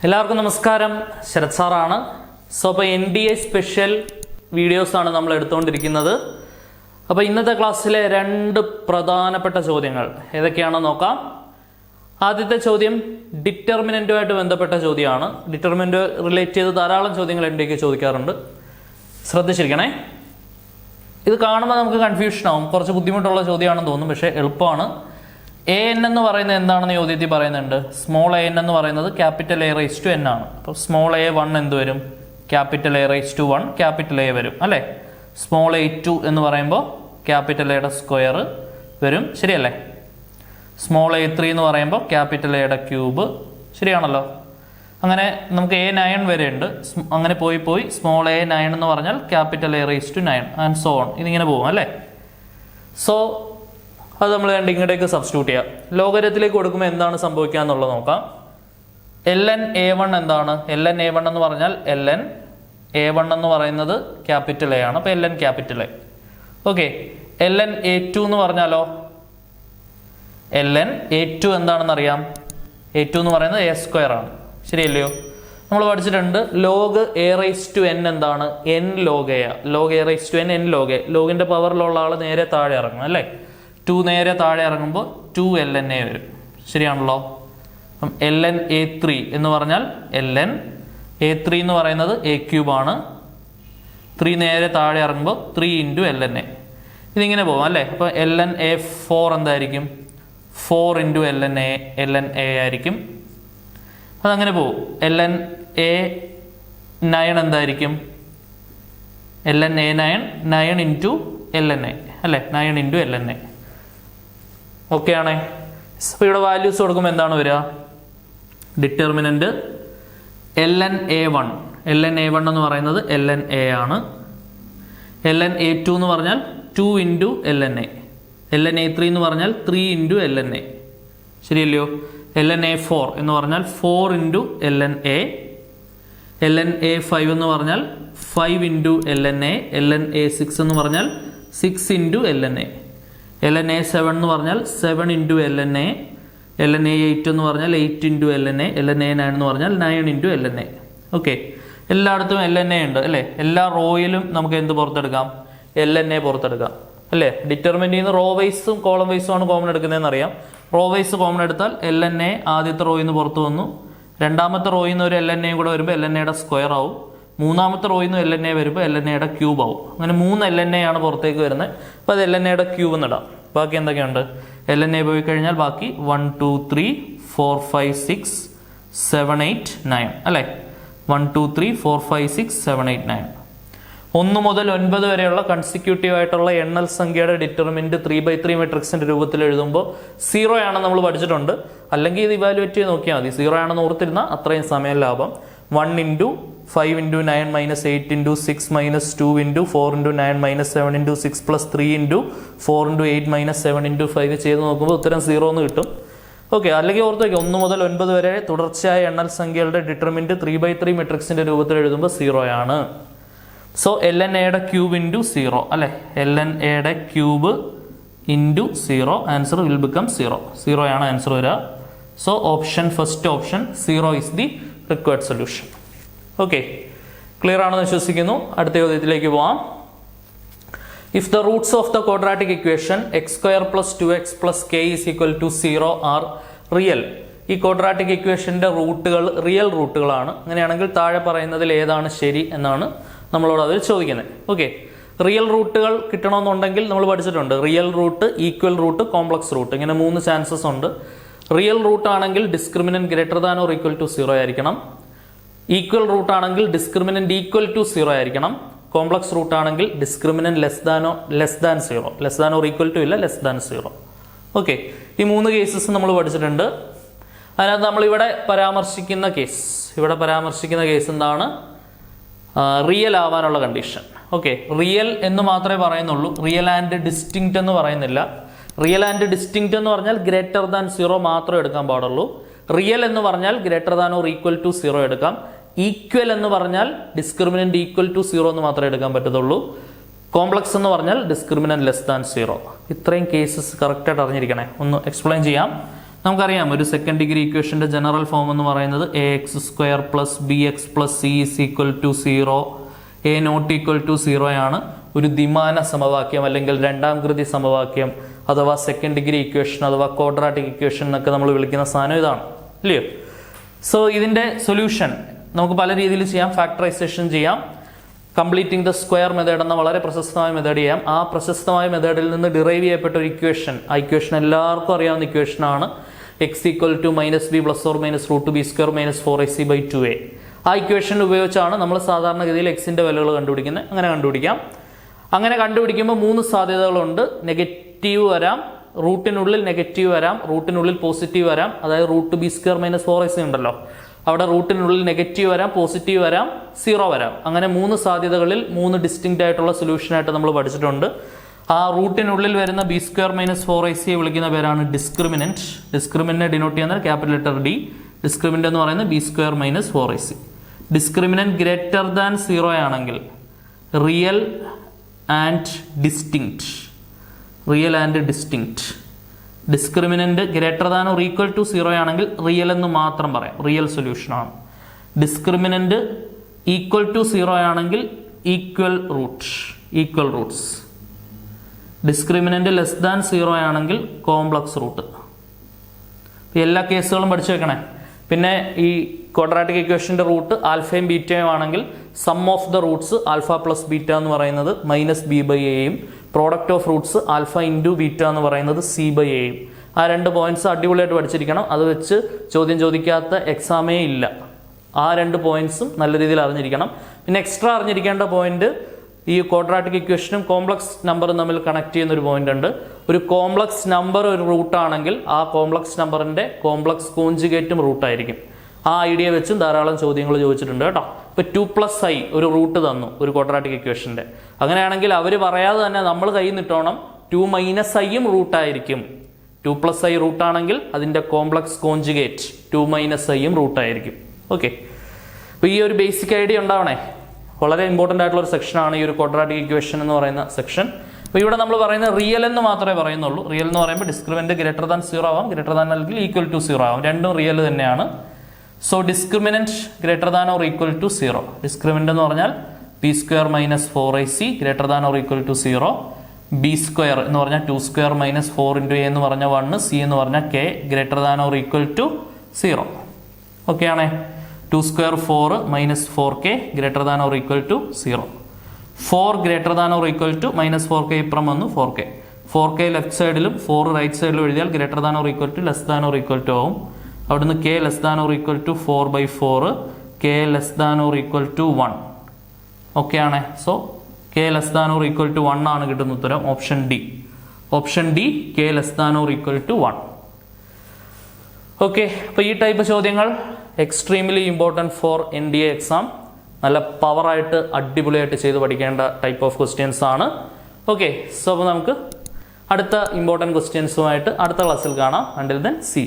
എല്ലാവർക്കും നമസ്കാരം. ശരത് സാറാണ്. സോ അപ്പോൾ NDA സ്പെഷ്യൽ വീഡിയോസാണ് നമ്മൾ എടുത്തുകൊണ്ടിരിക്കുന്നത്. അപ്പോൾ ഇന്നത്തെ ക്ലാസ്സിലെ രണ്ട് പ്രധാനപ്പെട്ട ചോദ്യങ്ങൾ ഏതൊക്കെയാണെന്ന് നോക്കാം. ആദ്യത്തെ ചോദ്യം ഡിറ്റർമിനൻറ്റുമായിട്ട് ബന്ധപ്പെട്ട ചോദ്യമാണ്. ഡിറ്റർമിനൻറ്റ് റിലേറ്റ് ചെയ്ത് ധാരാളം ചോദ്യങ്ങൾ NDAക്ക് ചോദിക്കാറുണ്ട്. ശ്രദ്ധിച്ചിരിക്കണേ. ഇത് കാണുമ്പോൾ നമുക്ക് കൺഫ്യൂഷൻ ആവും. കുറച്ച് ബുദ്ധിമുട്ടുള്ള ചോദ്യമാണെന്ന് തോന്നും, പക്ഷേ എളുപ്പമാണ്. AN എന്ന് പറയുന്നത് എന്താണെന്ന് ചോദ്യത്തിൽ പറയുന്നുണ്ട്. സ്മോൾ AN എന്ന് പറയുന്നത് capital A raise to N ആണ്. അപ്പോൾ സ്മോൾ A1 എന്ത് വരും? Capital A raise to 1 capital A വരും അല്ലേ. സ്മോൾ A2 എന്ന് പറയുമ്പോൾ ക്യാപിറ്റൽ എയുടെ സ്ക്വയർ വരും, ശരിയല്ലേ. സ്മോൾ A3 എന്ന് പറയുമ്പോൾ ക്യാപിറ്റൽ എയുടെ ക്യൂബ്, ശരിയാണല്ലോ. അങ്ങനെ നമുക്ക് A9 വരെ ഉണ്ട്. അങ്ങനെ പോയി സ്മോൾ A9 എന്ന് പറഞ്ഞാൽ capital A raise to 9 and so on. ഇതിങ്ങനെ പോകും അല്ലേ. സോ അത് നമ്മൾ ഇങ്ങോട്ടേക്ക് സബ്സ്റ്റിറ്റ്യൂട്ട് ചെയ്യാം. ലോഗരിതത്തിലേക്ക് കൊടുക്കുമ്പോൾ എന്താണ് സംഭവിക്കുക എന്നുള്ളത് നോക്കാം. ln A1 എന്താണ്? ln A1 എന്ന് പറഞ്ഞാൽ ln A1 എന്ന് പറയുന്നത് ക്യാപിറ്റൽ A ആണ്. അപ്പോൾ ln capital A. Okay. ln A2 എന്ന് പറഞ്ഞാലോ? ln A2 എന്താണെന്ന് അറിയാം. A2 എന്ന് പറയുന്നത് A സ്ക്വയർ ആണ്, ശരിയല്ലയോ. നമ്മൾ പഠിച്ചിട്ടുണ്ട് log A raise to N എന്താണ്? N log A. Log A raise to N log A. ലോഗിന്റെ പവറിലുള്ള ആൾ നേരെ താഴെ ഇറങ്ങും അല്ലേ. 2 നേരെ താഴെ ഇറങ്ങുമ്പോൾ 2 ln A വരും, ശരിയാണല്ലോ. അപ്പം ln A3 എന്ന് പറഞ്ഞാൽ ln A3 എന്ന് പറയുന്നത് A ക്യൂബ് ആണ്. 3 നേരെ താഴെ ഇറങ്ങുമ്പോൾ 3 ഇൻറ്റു ln A. ഇതിങ്ങനെ പോകും അല്ലേ. അപ്പോൾ ln A4 എന്തായിരിക്കും? 4 ഇൻറ്റു ln A ആയിരിക്കും. അതങ്ങനെ പോകും. ln A9 എന്തായിരിക്കും? ln A9 9 into ln A അല്ലേ. 9 ഇൻറ്റു ln A. ഓക്കെ ആണേ. അപ്പോൾ ഇവിടെ വാല്യൂസ് കൊടുക്കുമ്പോൾ എന്താണ് വരിക? ഡിറ്റർമിനന്റ് ln A1 എന്ന് പറയുന്നത് ln A ആണ്. ln A2 എന്ന് പറഞ്ഞാൽ 2 into ln A. ln A3 എന്ന് പറഞ്ഞാൽ 3 into ln A, ശരിയല്ലയോ. ln A4 എന്ന് പറഞ്ഞാൽ 4 into ln A. ln A5 എന്ന് പറഞ്ഞാൽ 5 into ln A. ln A6 എന്ന് പറഞ്ഞാൽ 6 into ln A. ln A7 എന്ന് പറഞ്ഞാൽ 7 into ln A. ln A8 എന്ന് പറഞ്ഞാൽ 8 into ln A. ln A9 എന്ന് പറഞ്ഞാൽ 9 ഇൻറ്റു ln A. ഓക്കെ. എല്ലായിടത്തും ln A ഉണ്ട് അല്ലേ. എല്ലാ റോയിലും നമുക്ക് എന്ത് പുറത്തെടുക്കാം? ln A പുറത്തെടുക്കാം അല്ലേ. ഡിറ്റർമിനൻ്റിൽ നിന്ന് റോ വൈസും കോളം വൈസും ആണ് കോമൺ എടുക്കുന്നതെന്ന് അറിയാം. റോ വൈസ് കോമൺ എടുത്താൽ ln A ആദ്യത്തെ റോയിൽ നിന്ന് പുറത്ത് വന്നു. രണ്ടാമത്തെ റോയിൽ നിന്ന് ഒരു ln A കൂടെ വരുമ്പോൾ ln Aയുടെ സ്ക്വയർ ആവും. മൂന്നാമത്തെ റോയിൽ നിന്ന് ln A വരുമ്പോൾ ln Aയുടെ ക്യൂബ് ആവും. അങ്ങനെ 3 ln A ആണ് പുറത്തേക്ക് വരുന്നത്. അപ്പോൾ അത് ln Aയുടെ ക്യൂബ് എന്നിടാം. ബാക്കി എന്തൊക്കെയുണ്ട്? ln A പോയി കഴിഞ്ഞാൽ ബാക്കി 1 2 3 4 5 6 7 8 9 അല്ലേ. 1 2 3 4 5 6 7 8 9. 1 മുതൽ 9 വരെയുള്ള കൺസിക്യൂട്ടീവ് ആയിട്ടുള്ള എണ്ണൽ സംഖ്യയുടെ ഡിറ്റർമിനന്റ് 3/3 മെട്രിക്സിന്റെ രൂപത്തിൽ എഴുതുമ്പോൾ 0 ആണെന്ന് നമ്മൾ പഠിച്ചിട്ടുണ്ട്. അല്ലെങ്കിൽ ഇത് ഇവാലുവേറ്റ് ചെയ്ത് നോക്കിയാൽ മതി. 0 ആണെന്ന് ഓർത്തിരുന്നാൽ അത്രയും സമയം ലാഭം. 1 into 5 into 9 minus 8 into 6 minus 2 into 4 into 9 minus 7 into 6 plus 3 into 4 into 8 minus 7 into 5 ചെയ്ത് നോക്കുമ്പോൾ ഉത്തരം 0 എന്ന് കിട്ടും. ഓക്കെ. അല്ലെങ്കിൽ ഓർത്ത് വയ്ക്കുക, 1 മുതൽ 9 വരെ തുടർച്ചയായ എണ്ണൽ സംഖ്യകളുടെ ഡിറ്റർമിനന്റ് 3/3 മെട്രിക്സിന്റെ രൂപത്തിൽ എഴുതുമ്പോൾ 0 ആണ്. സോ ln Aയുടെ ക്യൂബ് ഇൻറ്റു 0 അല്ലേ. ln Aയുടെ cube into 0 answer will become 0. 0 ആണ് ആൻസർ വരിക. So option first option 0 is the required solution. Okay, clear ആണെന്ന് വിശ്വസിക്കുന്നു. അടുത്ത ചോദ്യത്തിലേക്ക് പോവാം. If the roots of the quadratic equation x² + 2x + k = 0 are real. ഈ ക്വാഡ്രാറ്റിക് ഇക്വേഷന്റെ റൂട്ടുകൾ റിയൽ റൂട്ടുകളാണ്. അങ്ങനെയാണെങ്കിൽ താഴെ പറയുന്നതിൽ ഏതാണ് ശരി എന്നാണ് നമ്മളോട് അതിൽ ചോദിക്കുന്നത്. ഓക്കെ. റിയൽ റൂട്ടുകൾ കിട്ടണമെന്നുണ്ടെങ്കിൽ നമ്മൾ പഠിച്ചിട്ടുണ്ട് real root, equal root, complex root, ഇങ്ങനെ 3 ചാൻസസ് ഉണ്ട്. റിയൽ റൂട്ട് ആണെങ്കിൽ discriminant greater than or equal to 0 ആയിരിക്കണം. ഈക്വൽ റൂട്ട് ആണെങ്കിൽ ഡിസ്ക്രിമിനന്റ് ഈക്വൽ ടു 0 ആയിരിക്കണം. കോംപ്ലക്സ് റൂട്ട് ആണെങ്കിൽ discriminant less than 0. Less than or equal to ഇല്ല, ലെസ് ദാൻ 0. ഓക്കെ. ഈ 3 cases നമ്മൾ പഠിച്ചിട്ടുണ്ട്. അതിനകത്ത് നമ്മൾ ഇവിടെ പരാമർശിക്കുന്ന കേസ് എന്താണ്? റിയൽ ആവാനുള്ള കണ്ടീഷൻ. ഓക്കെ. റിയൽ എന്ന് മാത്രമേ പറയുന്നുള്ളൂ. റിയൽ ആൻഡ് ഡിസ്റ്റിങ്ക്റ്റ് എന്ന് പറയുന്നില്ല. റിയൽ ആൻഡ് ഡിസ്റ്റിങ്ക്റ്റ് എന്ന് പറഞ്ഞാൽ ഗ്രേറ്റർ ദാൻ 0 മാത്രമേ എടുക്കാൻ പാടുള്ളൂ. റിയൽ എന്ന് പറഞ്ഞാൽ greater than or equal to 0 എടുക്കാം. ഈക്വൽ എന്ന് പറഞ്ഞാൽ ഡിസ്ക്രിമിനന്റ് ഈക്വൽ ടു 0 എന്ന് മാത്രമേ എടുക്കാൻ പറ്റത്തുള്ളൂ. കോംപ്ലക്സ് എന്ന് പറഞ്ഞാൽ ഡിസ്ക്രിമിനന്റ് ലെസ് ദാൻ 0. ഇത്രയും കേസസ് കറക്റ്റായിട്ട് അറിഞ്ഞിരിക്കണേ. ഒന്ന് എക്സ്പ്ലെയിൻ ചെയ്യാം. നമുക്കറിയാം ഒരു സെക്കൻഡ് ഡിഗ്രി ഇക്വേഷന്റെ ജനറൽ ഫോം എന്ന് പറയുന്നത് ax² plus bx plus c is equal to 0, a not equal to 0 ആണ് ഒരു ദ്വിമാന സമവാക്യം അല്ലെങ്കിൽ രണ്ടാം കൃതി സമവാക്യം അഥവാ സെക്കൻഡ് ഡിഗ്രി ഇക്വേഷൻ അഥവാ ക്വാഡ്രാറ്റിക് ഇക്വേഷൻ എന്നൊക്കെ നമ്മൾ വിളിക്കുന്ന സാധനം ഇതാണ്, ഇല്ലയോ? സോ ഇതിന്റെ സൊല്യൂഷൻ നമുക്ക് പല രീതിയിൽ ചെയ്യാം. ഫാക്ടറൈസേഷൻ ചെയ്യാം, കംപ്ലീറ്റിംഗ് ദ സ്ക്വയർ മെത്തേഡ് എന്ന വളരെ പ്രശസ്തമായ മെത്തേഡ് ചെയ്യാം. ആ പ്രശസ്തമായ മെത്തേഡിൽ നിന്ന് ഡിറൈവ് ചെയ്യപ്പെട്ട ഒരു ഇക്വേഷൻ, ആ ഇക്വേഷൻ എല്ലാവർക്കും അറിയാവുന്ന ഇക്വേഷനാണ് x equal to -b plus or minus √b² minus 4ac/2a. ആ ഇക്വേഷൻ ഉപയോഗിച്ചാണ് നമ്മൾ സാധാരണഗതിയിൽ എക്സിന്റെ വിലകൾ കണ്ടുപിടിക്കുന്നത്. അങ്ങനെ കണ്ടുപിടിക്കാം. അങ്ങനെ കണ്ടുപിടിക്കുമ്പോൾ 3 സാധ്യതകളുണ്ട്. നെഗറ്റീവ് വരാം, റൂട്ടിനുള്ളിൽ നെഗറ്റീവ് വരാം, റൂട്ടിനുള്ളിൽ പോസിറ്റീവ് വരാം. അതായത് √b² മൈനസ് 4ac ഉണ്ടല്ലോ, അവിടെ റൂട്ടിനുള്ളിൽ നെഗറ്റീവ് വരാം, പോസിറ്റീവ് വരാം, 0 വരാം. അങ്ങനെ 3 സാധ്യതകളിൽ 3 ഡിസ്റ്റിങ്ക്റ്റ് ആയിട്ടുള്ള സൊല്യൂഷനായിട്ട് നമ്മൾ പഠിച്ചിട്ടുണ്ട്. ആ റൂട്ടിനുള്ളിൽ വരുന്ന b² മൈനസ് 4ac വിളിക്കുന്ന പേരാണ് ഡിസ്ക്രിമിനന്റ്. ഡിസ്ക്രിമിനന്റ് ഡിനോട്ട് ചെയ്യുന്നത് ക്യാപിറ്റൽ ലെറ്റർ D. ഡിസ്ക്രിമിനന്റ് എന്ന് പറയുന്നത് b² minus 4ac. Discriminant greater than 0 ആണെങ്കിൽ real and distinct, real and distinct. Discriminant greater than or equal to 0 ആണെങ്കിൽ റിയൽ എന്ന് മാത്രം പറയാം, റിയൽ സൊല്യൂഷൻ ആണ്. ഡിസ്ക്രിമിനന്റ് ഈക്വൽ ടു 0 ആണെങ്കിൽ equal root, equal roots. Discriminant less than 0 ആണെങ്കിൽ complex root. എല്ലാ കേസുകളും പഠിച്ചു വെക്കണേ. പിന്നെ ഈ ക്വാഡ്രാറ്റിക് ഇക്വേഷന്റെ റൂട്ട് ആൽഫയും ബീറ്റയും ആണെങ്കിൽ sum of the roots alpha plus beta എന്ന് പറയുന്നത് -b/aയും product of roots alpha into beta എന്ന് പറയുന്നത് c/aയും. ആ 2 പോയിന്റ്സ് അടിപൊളിയായിട്ട് പഠിച്ചിരിക്കണം. അത് വെച്ച് ചോദ്യം ചോദിക്കാത്ത എക്സാമേ ഇല്ല. ആ 2 പോയിന്റ്സും നല്ല രീതിയിൽ അറിഞ്ഞിരിക്കണം. പിന്നെ എക്സ്ട്രാ അറിഞ്ഞിരിക്കേണ്ട പോയിന്റ്, ഈ ക്വാഡ്രാറ്റിക് ഇക്വേഷനും കോംപ്ലക്സ് നമ്പറും തമ്മിൽ കണക്ട് ചെയ്യുന്ന ഒരു പോയിന്റ് ഉണ്ട്. ഒരു കോംപ്ലക്സ് നമ്പർ ഒരു റൂട്ടാണെങ്കിൽ ആ കോംപ്ലക്സ് നമ്പറിന്റെ കോംപ്ലക്സ് കോഞ്ചുഗേറ്റും റൂട്ടായിരിക്കും. ആ ഐഡിയ വെച്ചും ധാരാളം ചോദ്യങ്ങൾ ചോദിച്ചിട്ടുണ്ട് കേട്ടോ. ഇപ്പൊ 2+i ഒരു റൂട്ട് തന്നു ഒരു ക്വാഡ്രാറ്റിക് ഇക്വേഷന്റെ. അങ്ങനെയാണെങ്കിൽ അവർ പറയാതെ തന്നെ നമ്മൾ കയ്യിൽ നിട്ടോണം 2 - iയും റൂട്ടായിരിക്കും. 2+i റൂട്ടാണെങ്കിൽ അതിന്റെ കോംപ്ലക്സ് കോഞ്ചുഗേറ്റ് 2 - iയും റൂട്ടായിരിക്കും. ഓക്കെ, അപ്പൊ ഈ ഒരു ബേസിക് ഐഡിയ ഉണ്ടാവണേ. വളരെ ഇമ്പോർട്ടൻ്റ് ആയിട്ടുള്ള ഒരു സെക്ഷനാണ് ഈ ഒരു ക്വാഡ്രാറ്റിക് ഇക്വേഷൻ എന്ന് പറയുന്ന സെക്ഷൻ. അപ്പോൾ ഇവിടെ നമ്മൾ പറയുന്നത് റിയൽ എന്ന് മാത്രമേ പറയുന്നുള്ളൂ. റിയൽ എന്ന് പറയുമ്പോൾ ഡിസ്ക്രിമിനന്റ് ഗ്രേറ്റർ ദാൻ 0 ആവാം, ഗ്രേറ്റർ ദാൻ അല്ലെങ്കിൽ ഈക്വൽ ടു 0 ആവാം. രണ്ടും റിയൽ തന്നെയാണ്. So discriminant greater than or equal to 0. Discriminant എന്ന് പറഞ്ഞാൽ b² minus 4ac greater than or equal to 0. b² എന്ന് പറഞ്ഞാൽ 2² മൈനസ് 4 × a എന്ന് പറഞ്ഞാൽ 1, c എന്ന് പറഞ്ഞാൽ k greater than or equal to 0. Okay ആണേ. 2² 4 minus 4k greater than or equal to 0. 4 greater than or equal to -4k ഇപ്പുറം വന്നു 4k. 4k left സൈഡിലും 4 റൈറ്റ് സൈഡിലും എഴുതിയാൽ greater than or equal to less than or equal to ആവും. അവിടുന്ന് k less than or equal to 4/4, k less than or equal to 1. Okay ആണേ. So k less than or equal to 1 ആണ് കിട്ടുന്ന ഉത്തരം. Option D. Option D k less than or equal to 1. Okay, അപ്പൊ ഈ type ചോദ്യങ്ങൾ extremely important for NDA exam. നല്ല പവറായിട്ട് അടിപൊളിയായിട്ട് ചെയ്ത് പഠിക്കേണ്ട ടൈപ്പ് ഓഫ് ക്വസ്റ്റ്യൻസ് ആണ്. ഓക്കെ, സോ അപ്പോൾ നമുക്ക് അടുത്ത ഇമ്പോർട്ടൻറ്റ് ക്വസ്റ്റ്യൻസുമായിട്ട് അടുത്ത ക്ലാസ്സിൽ കാണാം. Until then see.